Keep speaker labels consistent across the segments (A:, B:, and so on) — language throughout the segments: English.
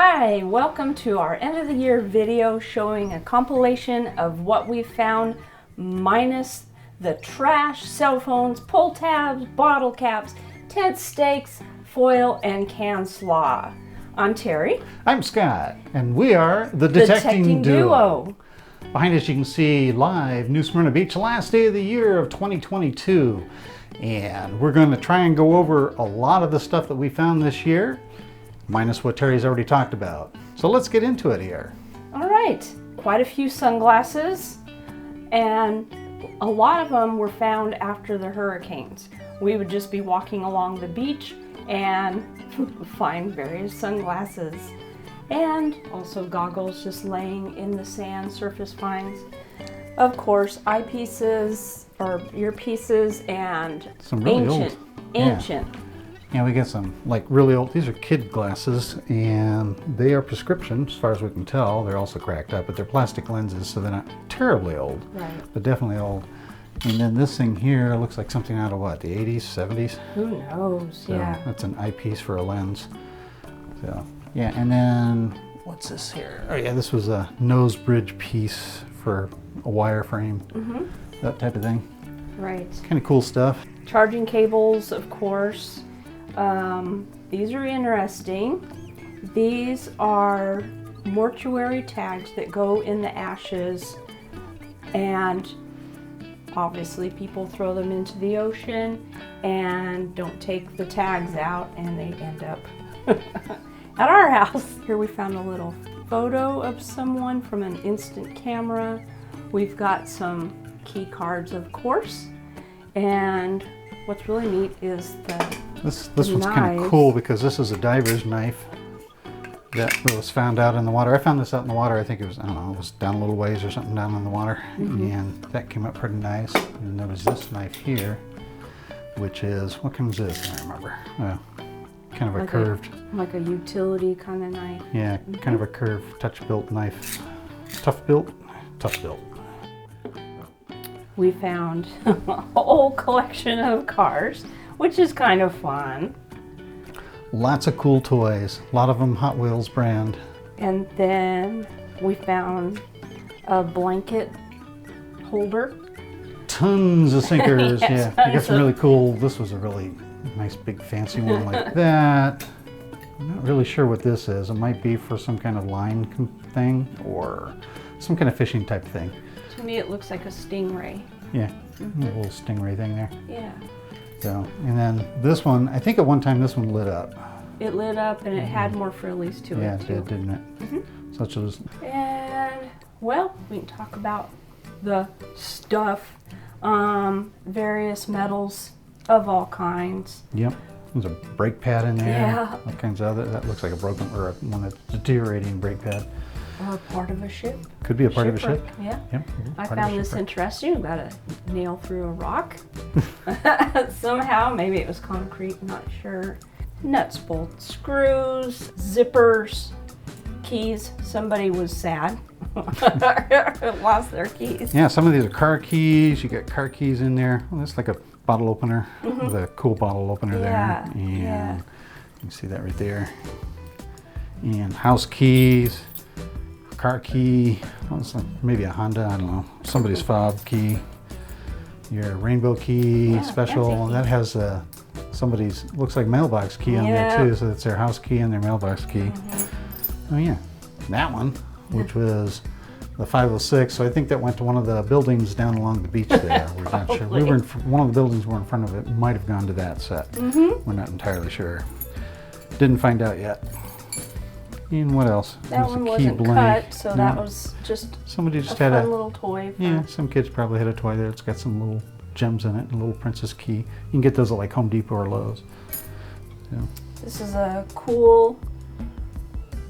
A: Hi, welcome to our end of the year video showing a compilation of what we found minus the trash, cell phones, pull tabs, bottle caps, tent stakes, foil, and can slaw. I'm Terry.
B: I'm Scott, and we are the Detecting Duo. Behind us you can see live New Smyrna Beach, last day of the year of 2022. And we're going to try and go over a lot of the stuff that we found this year, minus what Terry's already talked about. So let's get into it here.
A: All right, quite a few sunglasses, and a lot of them were found after the hurricanes. We would just be walking along the beach and find various sunglasses, and also goggles just laying in the sand, surface finds. Of course, eyepieces or earpieces and
B: some really
A: ancient.
B: Yeah, we got some like really old, these are kid glasses, and they are prescription as far as we can tell. They're also cracked up, but they're plastic lenses, so they're not terribly old,
A: right,
B: but definitely old. And then this thing here looks like something out of what, the 80s, 70s?
A: Who knows,
B: so
A: yeah.
B: That's an eyepiece for a lens. So, yeah, and then what's this here? Oh yeah, this was a nose bridge piece for a wireframe, that type of thing.
A: Right.
B: Kind of cool stuff.
A: Charging cables, of course. These are interesting. These are mortuary tags that go in the ashes, and obviously people throw them into the ocean and don't take the tags out, and they end up at our house. Here we found a little photo of someone from an instant camera. We've got some key cards, of course, and what's really neat is
B: this one's kind of cool because this is a diver's knife that was found out in the water. I found this out in the water. I think it was, I don't know, it was down a little ways or something down in the water, and that came up pretty nice. And there was this knife here, which is, what kind is this? I don't remember. Kind of a curved,
A: like a utility kind of knife.
B: Yeah, kind of a curved touch-built knife. Tough built.
A: We found a whole collection of cars, which is kind of fun.
B: Lots of cool toys. A lot of them Hot Wheels brand.
A: And then we found a blanket holder.
B: Tons of sinkers.
A: Yes,
B: yeah, I got some really cool. This was a really nice big fancy one like that. I'm not really sure what this is. It might be for some kind of line thing or some kind of fishing type thing.
A: To me it looks like a stingray.
B: Yeah, a little stingray thing there.
A: Yeah.
B: So, and then this one, I think at one time this one lit up.
A: It lit up and it had more frillies to
B: yeah,
A: it too.
B: Yeah, it did, didn't it? Such as.
A: And, well, we can talk about the stuff. Various metals of all kinds.
B: Yep. There's a brake pad in there.
A: Yeah.
B: All kinds of other, that looks like a broken, or one that's deteriorating brake pad.
A: Or part of a ship.
B: Could be a part of a ship.
A: Yeah.
B: Yep.
A: I found this interesting. Got a nail through a rock. Somehow, maybe it was concrete, not sure. Nuts, bolts, screws, zippers, keys. Somebody was sad. Lost their keys.
B: Yeah, some of these are car keys. You got car keys in there. Well, that's like a bottle opener with a cool bottle opener there. And you can see that right there. And house keys. Car key, maybe a Honda, I don't know, somebody's fob key, your rainbow key special, that has somebody's, looks like mailbox key on there too, so that's their house key and their mailbox key. Oh yeah, that one, which was the 506, so I think that went to one of the buildings down along the beach there. We're not sure. We were in one of the buildings we're in front of it, might have gone to that set. We're not entirely sure. Didn't find out yet. And what else?
A: That one wasn't cut, so that was just
B: somebody just
A: a
B: had
A: fun little toy.
B: Yeah, some kids probably had a toy there. It's got some little gems in it, a little princess key. You can get those at like Home Depot or Lowe's. So.
A: This is a cool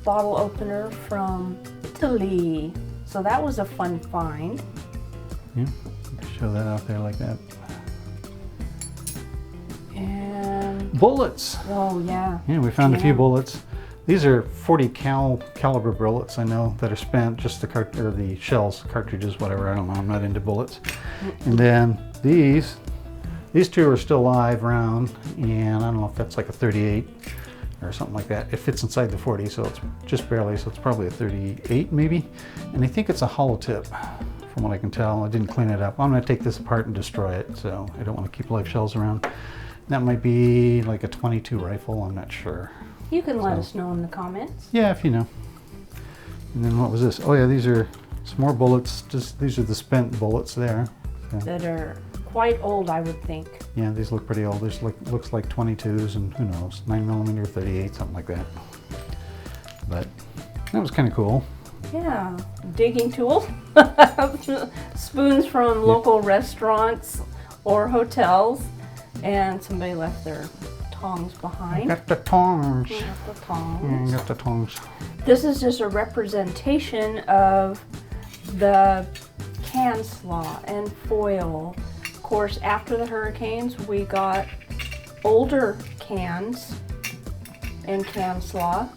A: bottle opener from Italy. So that was a fun find.
B: Yeah, show that out there like that.
A: And
B: bullets.
A: Oh yeah.
B: Yeah, we found a few bullets. These are 40 caliber bullets, I know, that are spent, just the shells, cartridges, whatever, I don't know, I'm not into bullets. And then these two are still live round, and I don't know if that's like a 38 or something like that. It fits inside the 40, so it's just barely, so it's probably a 38 maybe. And I think it's a hollow tip, from what I can tell. I didn't clean it up. I'm gonna take this apart and destroy it, so I don't want to keep live shells around. That might be like a 22 rifle, I'm not sure.
A: You can let us know in the comments.
B: Yeah, if you know. And then what was this? Oh yeah, these are some more bullets. Just these are the spent bullets there. So,
A: that are quite old, I would think.
B: yeah, these look pretty old. This looks like 22s and who knows, 9mm, 38, something like that. But that was kind of cool.
A: Yeah, digging tools. Spoons from local restaurants or hotels. And somebody left their tongs behind.
B: Got the tongs.
A: Got the tongs.
B: Got the tongs.
A: This is just a representation of the can slaw and foil. Of course, after the hurricanes, we got older cans and can slaw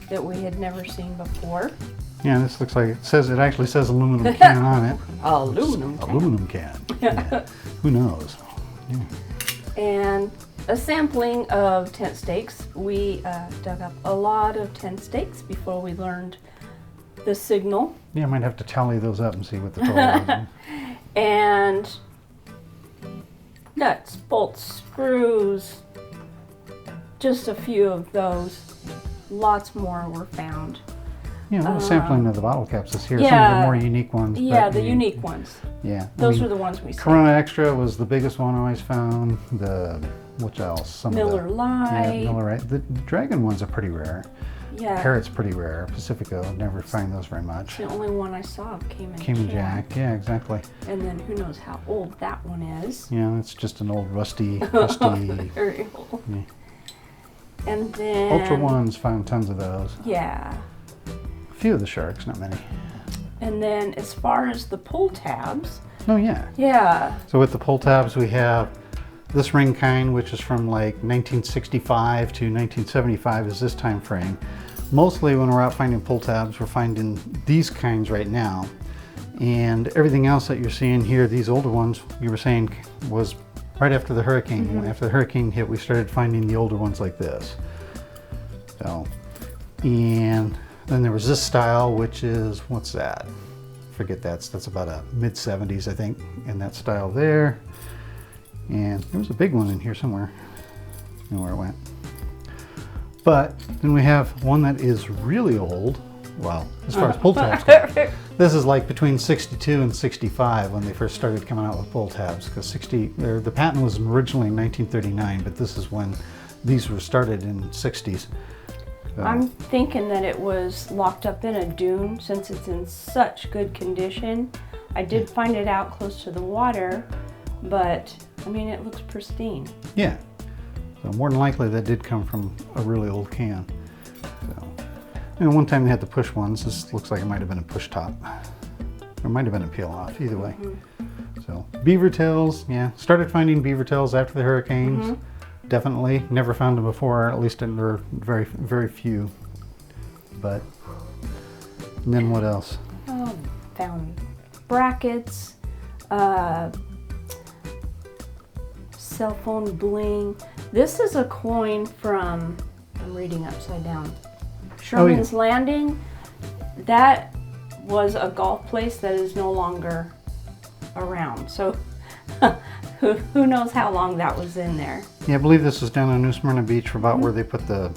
A: that we had never seen before.
B: Yeah, this looks like it actually says aluminum can on it.
A: Aluminum can.
B: Aluminum can. Yeah. Who knows? Yeah.
A: And a sampling of tent stakes. We dug up a lot of tent stakes before we learned the signal.
B: Yeah, I might have to tally those up and see what the total is.
A: And nuts, bolts, screws, just a few of those. Lots more were found.
B: Yeah, a little sampling of the bottle caps is here.
A: Yeah,
B: some of the more unique ones.
A: Yeah, the unique ones.
B: Yeah.
A: Those were the ones we saw.
B: Corona Extra was the biggest one I always found. What else? Some
A: Miller Lite.
B: Yeah, Miller Lite. The dragon ones are pretty rare.
A: Yeah.
B: Parrot's pretty rare. Pacifico, never find those very much.
A: The only one I saw came in
B: Jack. Yeah, exactly.
A: And then who knows how old that one is.
B: Yeah, it's just an old rusty.
A: Very old.
B: Yeah.
A: And then
B: Ultra Ones found tons of those.
A: Yeah.
B: A few of the sharks, not many.
A: And then as far as the pull tabs.
B: Oh yeah.
A: Yeah.
B: So with the pull tabs we have this ring kind, which is from like 1965 to 1975 is this time frame. Mostly when we're out finding pull tabs, we're finding these kinds right now. And everything else that you're seeing here, these older ones, you were saying was right after the hurricane.
A: Mm-hmm.
B: After the hurricane hit, we started finding the older ones like this. So, and then there was this style, which is, what's that? Forget that's about a mid-70s, I think, in that style there. And there was a big one in here somewhere. I don't know where it went. But then we have one that is really old. Well, as far as pull tabs go. This is like between 62 and 65 when they first started coming out with pull tabs. Because the patent was originally in 1939, but this is when these were started in 60s. So,
A: I'm thinking that it was locked up in a dune since it's in such good condition. I did find it out close to the water, but I mean, it looks pristine.
B: yeah. So more than likely that did come from a really old can. So, and one time they had the push ones. This looks like it might have been a push top. Or it might have been a peel off, either way.
A: Mm-hmm.
B: So beaver tails, yeah. Started finding beaver tails after the hurricanes.
A: Mm-hmm.
B: Definitely. Never found them before, at least there were very, very few. But, and then what else?
A: Found brackets, cell phone bling. This is a coin from, I'm reading upside down, Sherman's Landing. That was a golf place that is no longer around. So who knows how long that was in there.
B: Yeah, I believe this was down on New Smyrna Beach, about where they put the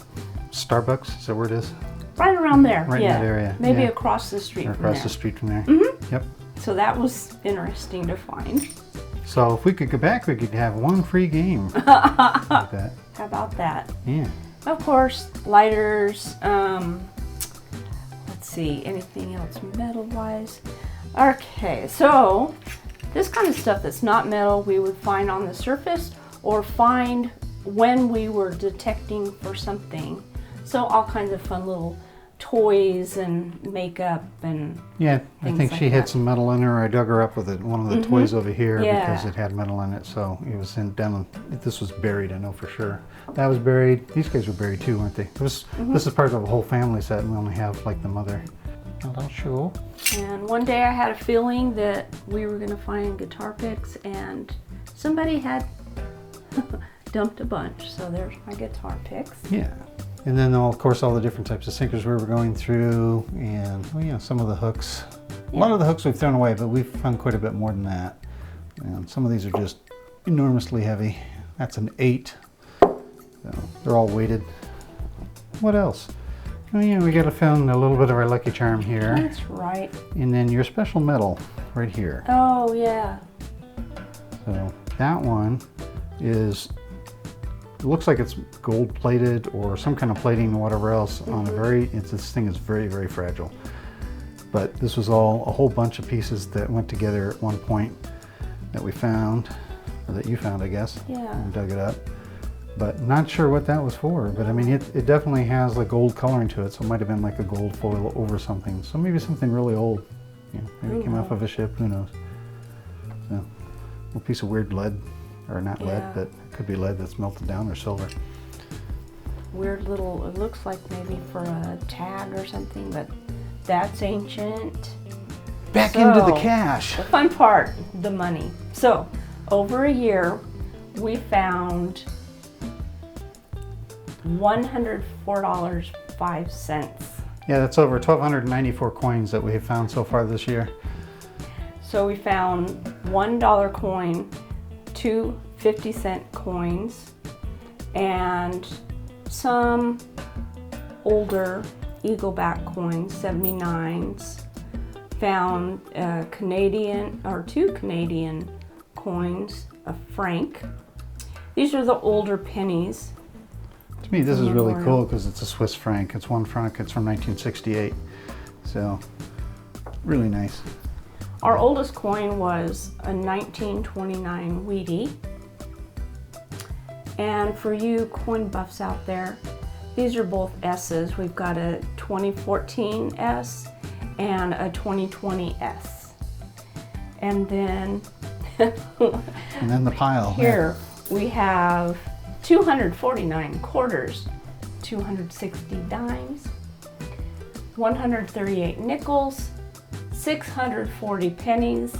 B: Starbucks. Is that where it is?
A: Right around there.
B: Right in that area.
A: Maybe
B: yeah.
A: Across the street
B: or
A: from
B: across
A: there.
B: the street from there.
A: Mm-hmm.
B: Yep.
A: So that was interesting to find.
B: So if we could go back, we could have one free game. Like that.
A: How about that?
B: Yeah.
A: Of course, lighters. Let's see, anything else metal-wise? Okay, so this kind of stuff that's not metal we would find on the surface or find when we were detecting for something. So all kinds of fun little toys and makeup and
B: Yeah, I
A: things
B: think
A: like
B: she had
A: that.
B: some metal in her. I dug her up with one of the toys over here
A: Yeah.
B: because it had metal in it. So it was this was buried, I know for sure. That was buried. These guys were buried too, weren't they? This is part of a whole family set, and we only have like the mother. Hello, shoe.
A: And one day I had a feeling that we were going to find guitar picks, and somebody had dumped a bunch. So there's my guitar picks.
B: Yeah. And then, of course, all the different types of sinkers we were going through, and oh yeah, some of the hooks. A lot of the hooks we've thrown away, but we've found quite a bit more than that. And some of these are just enormously heavy. That's an 8. So they're all weighted. What else? Oh yeah, we gotta find a little bit of our lucky charm here.
A: That's right.
B: And then your special medal right here.
A: Oh yeah.
B: So that one is, it looks like it's gold plated or some kind of plating or whatever else on a this thing is very, very fragile. But this was all a whole bunch of pieces that went together at one point that we found, or that you found, I guess.
A: Yeah.
B: And dug it up. But not sure what that was for. But I mean, it definitely has the gold coloring to it, so it might have been like a gold foil over something. So maybe something really old. Yeah, maybe it came off of a ship, who knows. So, a little piece of weird lead, or not lead, but it could be lead that's melted down, or silver.
A: Weird little, it looks like maybe for a tag or something, but that's ancient.
B: Back into the cash.
A: The fun part, the money. So, over a year, we found $104.05.
B: Yeah, that's over 1,294 coins that we have found so far this year.
A: So we found $1 coin, 2 50-cent coins, and some older Eagleback coins, 79s. Found Canadian, or 2 Canadian coins, a franc. These are the older pennies.
B: To me, this is really cool because it's a Swiss franc. It's 1 franc. It's from 1968. So, really nice.
A: Our oldest coin was a 1929 Wheatie. And for you coin buffs out there, these are both S's. We've got a 2014 S and a 2020 S. And then
B: and then the pile.
A: Here we have 249 quarters, 260 dimes, 138 nickels, 640 pennies,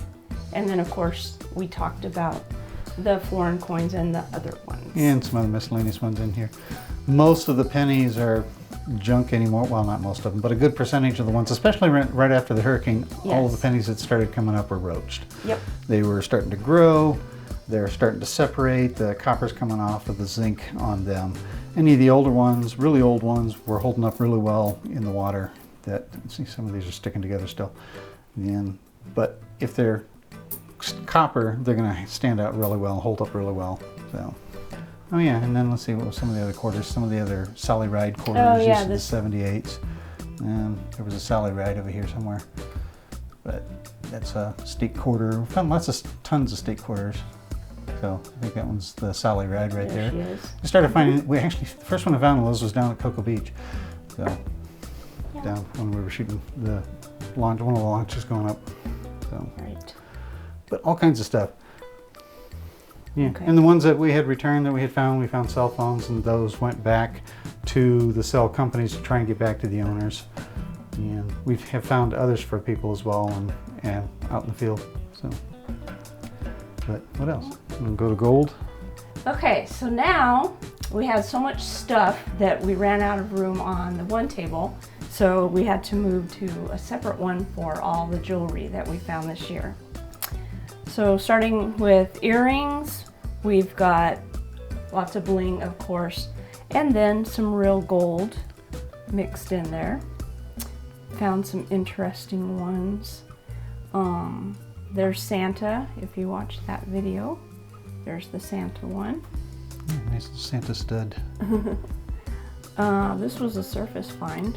A: and then of course we talked about the foreign coins and the other ones.
B: And some other miscellaneous ones in here. Most of the pennies are junk anymore. Well, not most of them, but a good percentage of the ones, especially right after the hurricane, all of the pennies that started coming up were roached.
A: Yep.
B: They were starting to grow. They're starting to separate. The copper's coming off of the zinc on them. Any of the older ones, really old ones, were holding up really well in the water. See, some of these are sticking together still. But if they're copper, they're going to stand out really well, hold up really well. So, oh yeah, and then let's see what was some of the other quarters. Some of the other Sally Ride quarters.
A: Oh yeah,
B: the 78s. And there was a Sally Ride over here somewhere. But that's a steak quarter. We found tons of steak quarters. So I think that one's the Sally Ride right there.
A: She is.
B: We started finding, the first one I found was down at Cocoa Beach. So, down when we were shooting the launch, one of the launches going up. So,
A: right.
B: But all kinds of stuff. Yeah,
A: Okay.
B: and the ones that we had returned that we found cell phones, and those went back to the cell companies to try and get back to the owners. And we have found others for people as well, and out in the field. So, but what else? We'll go to gold.
A: Okay, so now we had so much stuff that we ran out of room on the one table, so we had to move to a separate one for all the jewelry that we found this year. So starting with earrings, we've got lots of bling, of course, and then some real gold mixed in there. Found some interesting ones. There's Santa, if you watched that video. There's the Santa one.
B: Nice little Santa stud.
A: This was a surface find.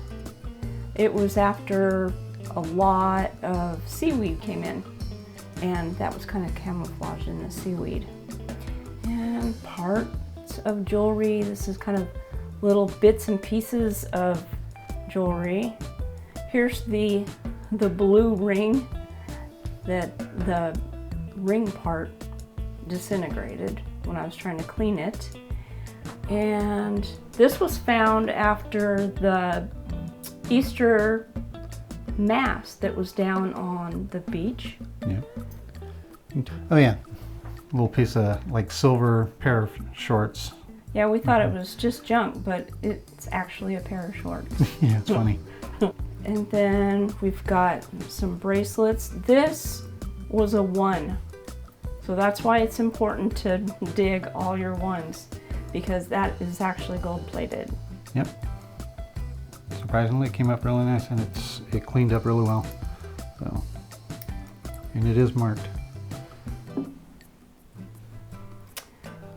A: It was after a lot of seaweed came in, and that was kind of camouflaged in the seaweed. And parts of jewelry. This is kind of little bits and pieces of jewelry. Here's the blue ring that the ring part disintegrated when I was trying to clean it. And this was found after the Easter mass that was down on the beach.
B: Yeah. Oh yeah, a little piece of like silver pair of shorts
A: Yeah, we thought it was just junk, but it's actually a pair of shorts.
B: Yeah, it's funny.
A: And then we've got some bracelets. This was a 1. So that's why it's important to dig all your 1s, because that is actually gold plated.
B: Yep. Surprisingly, it came up really nice, and it cleaned up really well. So, and it is marked.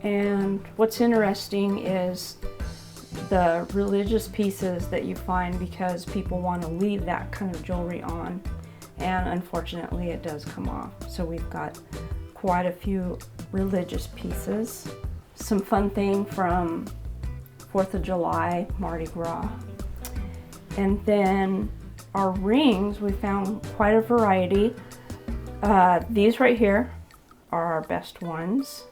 A: And what's interesting is the religious pieces that you find, because people want to leave that kind of jewelry on, and unfortunately it does come off. So we've got quite a few religious pieces. Some fun thing from 4th of July, Mardi Gras. And then our rings, we found quite a variety. These right here are our best ones.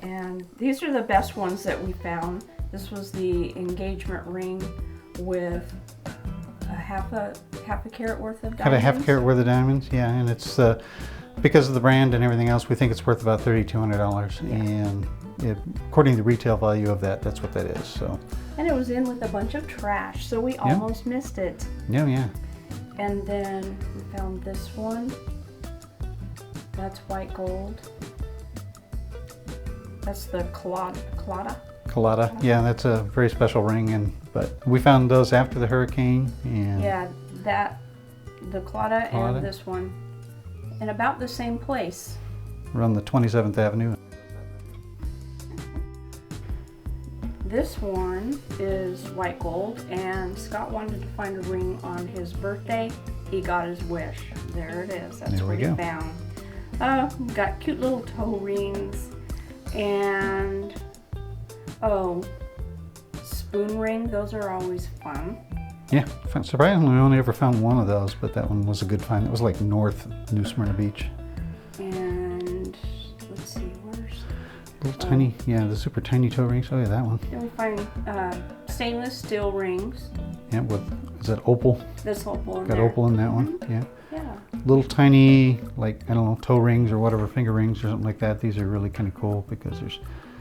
A: And these are the best ones that we found. This was the engagement ring with a half a carat worth of diamonds.
B: Got a half carat worth of diamonds, yeah, and it's because of the brand and everything else, we think it's worth about $3,200, and according to the retail value of that, that's what that is. So.
A: And it was in with a bunch of trash, so we almost missed it.
B: Yeah, yeah.
A: And then we found this one. That's white gold. That's the colada.
B: Colada, yeah, that's a very special ring, but we found those after the hurricane, and
A: yeah, the colada and this one, in about the same place.
B: We're on the 27th Avenue.
A: This one is white gold, and Scott wanted to find a ring on his birthday. He got his wish. There it is. That's what he found. We've got cute little toe rings. And spoon ring, those are always fun.
B: Yeah, surprisingly we only ever found one of those, but that one was a good find. It was like north New Smyrna Beach.
A: And let's see, where's
B: little tiny, yeah, the super tiny toe rings. Oh yeah, that one.
A: Then we find stainless steel rings.
B: Yeah, is that opal?
A: That's opal in
B: Got
A: there.
B: opal in that one, yeah.
A: Yeah.
B: Little tiny, like, I don't know, toe rings or whatever, finger rings or something like that. These are really kind of cool because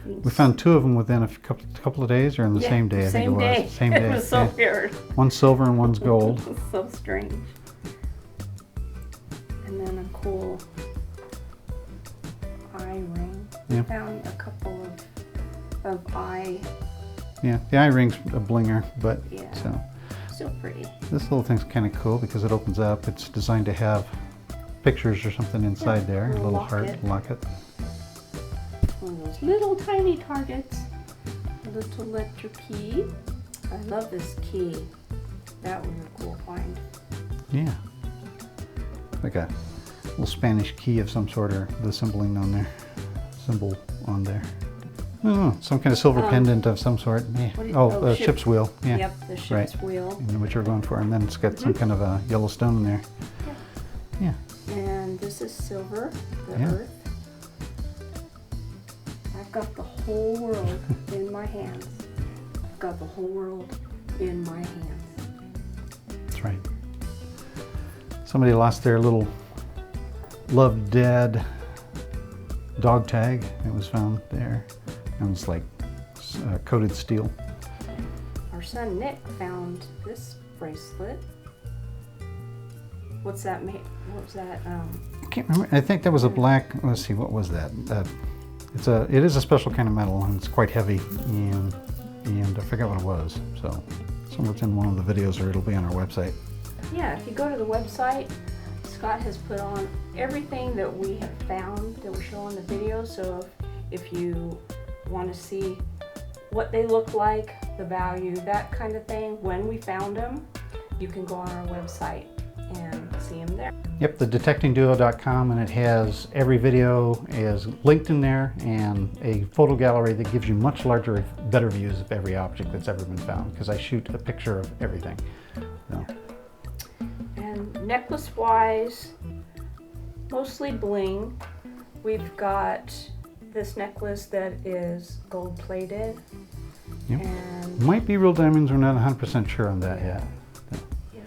B: we found 2 of them within a couple of days, or in the same day, I think it was. Same day.
A: It was so weird.
B: One's silver and one's gold.
A: It was so strange. And then a cool eye ring.
B: Yeah.
A: We found a couple of eye.
B: Yeah, the eye ring's a blinger, but
A: yeah.
B: So.
A: Still pretty.
B: This little thing's kind of cool because it opens up. It's designed to have pictures or something inside there. A little heart locket.
A: One of those little tiny targets. A little letter key. I love this key. That was a cool find.
B: Yeah. Like a little Spanish key of some sort, or the symbol on there. I don't know, some kind of silver pendant of some sort. Yeah. Ship's wheel. Yeah.
A: Yep, the ship's wheel.
B: And what you're going for, and then it's got some kind of a yellow stone in there. Yeah.
A: And this is silver, the earth. I've got the whole world in my hands. I've got the whole world in my hands.
B: That's right. Somebody lost their little Love Dead dog tag. It was found there. And it's like coated steel.
A: Our son Nick found this bracelet. What's that made? What was that?
B: I can't remember. I think that was a black. Let's see, what was that? It is a special kind of metal, and it's quite heavy, and I forget what it was. So somewhere in one of the videos, or it'll be on our website.
A: Yeah, if you go to the website, Scott has put on everything that we have found that we show on the video. So if you want to see what they look like, the value, that kind of thing, when we found them, you can go on our website and see them there.
B: Yep, the detectingduo.com, and it has every video is linked in there, and a photo gallery that gives you much larger, better views of every object that's ever been found, because I shoot a picture of everything. So.
A: And necklace wise, mostly bling. We've got this necklace that is gold plated.
B: Yep.
A: And
B: might be real diamonds. We're not 100% sure on that yet.
A: Yeah.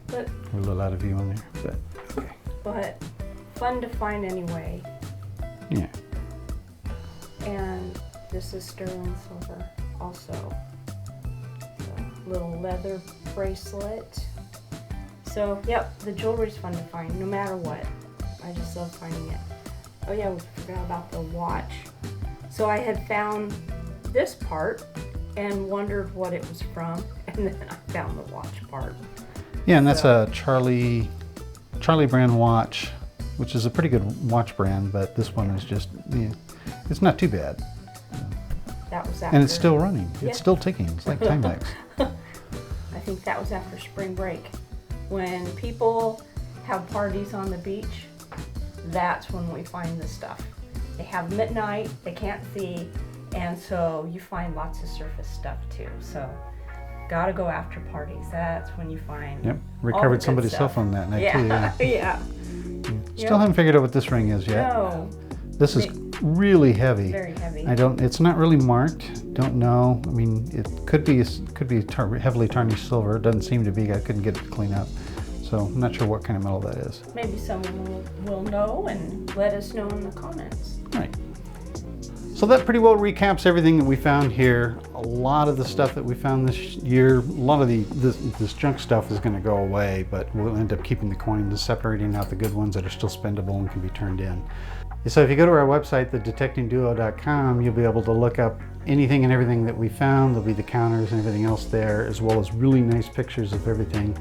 A: But
B: we're a little out of view on there, but okay.
A: But fun to find anyway.
B: Yeah.
A: And This is sterling silver also. A little leather bracelet. So, yep, the jewelry's fun to find no matter what. I just love finding it. Oh yeah, we forgot about the watch. So I had found this part and wondered what it was from, and then I found the watch part.
B: Yeah, and that's a Charlie brand watch, which is a pretty good watch brand, but this one is just, yeah, it's not too bad.
A: That was after,
B: and it's still running.
A: Yeah.
B: It's still ticking. It's like Timex.
A: I think that was after spring break. When people have parties on the beach, that's when we find the stuff. They have them at night, they can't see, and so you find lots of surface stuff too. So, gotta go after parties. That's when you find.
B: Yep,
A: all the
B: recovered
A: good
B: somebody's cell
A: stuff.
B: phone that night
A: Yeah.
B: too. Yeah.
A: Yeah.
B: Still haven't figured out what this ring is yet.
A: No.
B: This is really heavy.
A: Very heavy.
B: It's not really marked. Don't know. I mean, it could be heavily tarnished silver. It doesn't seem to be. I couldn't get it to clean up. So I'm not sure what kind of metal that is.
A: Maybe someone will know and let us know in the comments.
B: Right. So that pretty well recaps everything that we found here. A lot of the stuff that we found this year, a lot of this junk stuff is going to go away, but we'll end up keeping the coins and separating out the good ones that are still spendable and can be turned in. So if you go to our website, thedetectingduo.com, you'll be able to look up anything and everything that we found. There'll be the counters and everything else there, as well as really nice pictures of everything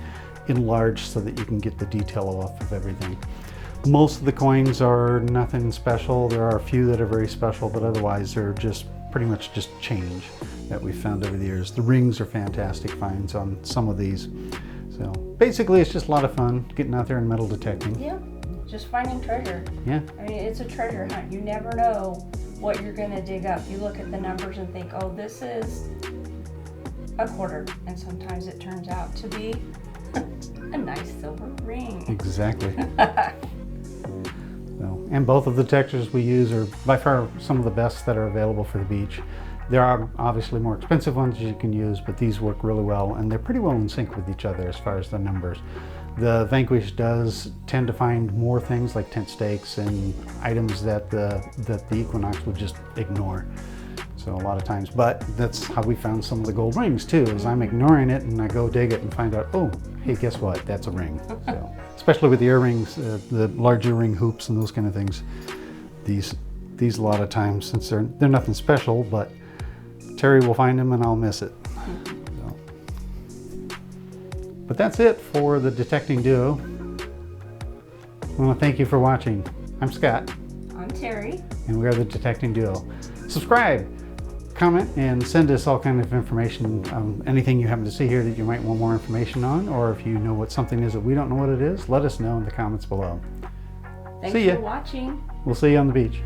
B: enlarged so that you can get the detail off of everything. Most of the coins are nothing special. There are a few that are very special, but otherwise they're just pretty much just change that we've found over the years. The rings are fantastic finds on some of these. So basically it's just a lot of fun getting out there and metal detecting.
A: Yeah, just finding treasure.
B: Yeah.
A: I mean, it's a treasure hunt. You never know what you're gonna dig up. You look at the numbers and think, oh, this is a quarter. And sometimes it turns out to be a nice silver ring.
B: Exactly. So, and both of the detectors we use are by far some of the best that are available for the beach. There are obviously more expensive ones you can use, but these work really well, and they're pretty well in sync with each other as far as the numbers. The Vanquish does tend to find more things like tent stakes and items that the Equinox would just ignore. So a lot of times, but that's how we found some of the gold rings too, is I'm ignoring it and I go dig it and find out, oh, hey, guess what? That's a ring. So, especially with the earrings, the large earring hoops and those kind of things. These a lot of times, since they're nothing special, but Terry will find them and I'll miss it. So. But that's it for the Detecting Duo. I want to thank you for watching. I'm Scott.
A: I'm Terry.
B: And we are the Detecting Duo. Subscribe, comment, and send us all kind of information. Anything you happen to see here that you might want more information on, or if you know what something is that we don't know what it is, let us know in the comments below.
A: Thanks
B: See ya.
A: for watching.
B: We'll see you on the beach.